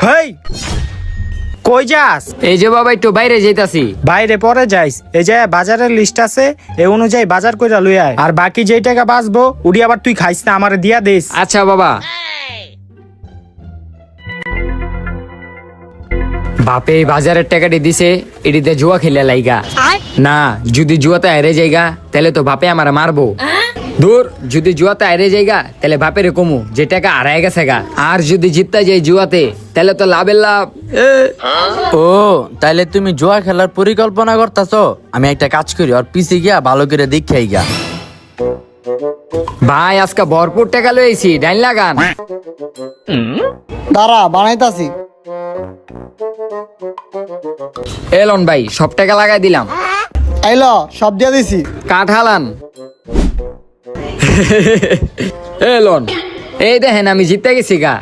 হেই কই যাস? এই যে বাবা একটু বাইরে যাইতাছি। বাইরে পরে যাইস, এই যে বাজারের লিস্ট আছে, এই অনুযায়ী বাজার কইরা লই আয়। আর বাকি যেই টাকা বাঁচবো উড়ি আবার তুই খাইস না, আমারে দিয়া দিস। আচ্ছা বাবা। বাপে এই বাজারের টাকাটি দিছে, এটিতে জুয়া খেলে লাইগা। না, যদি জুয়াতে হারে যাইগা তাহলে তো বাপে আমার মারবো। দূর, যদি জুয়াতে হারে যাইগা তাহলে বাপের কমু যে টাকা হারায় গেছে গা। আর যদি জিততে যাই জুয়াতে তাহলে তো লাভের লাভ। ও তাইলে তুমি জুয়া খেলার পরিকল্পনা করতেছো? আমি একটা কাজ করি, ওর পিছে গিয়া ভালো করে দেখাই গা। ভাই আজকে ভরপুর টাকা লইছি, ডাইন লাগান। দাঁড়া বানাইতাছি। এলন ভাই সব টাকা লাগাই দিলাম। আইলো সব দিয়ে দিছি। কাঠ হালান। এলন, এই দেখেন আমি জিতে গেছি গা।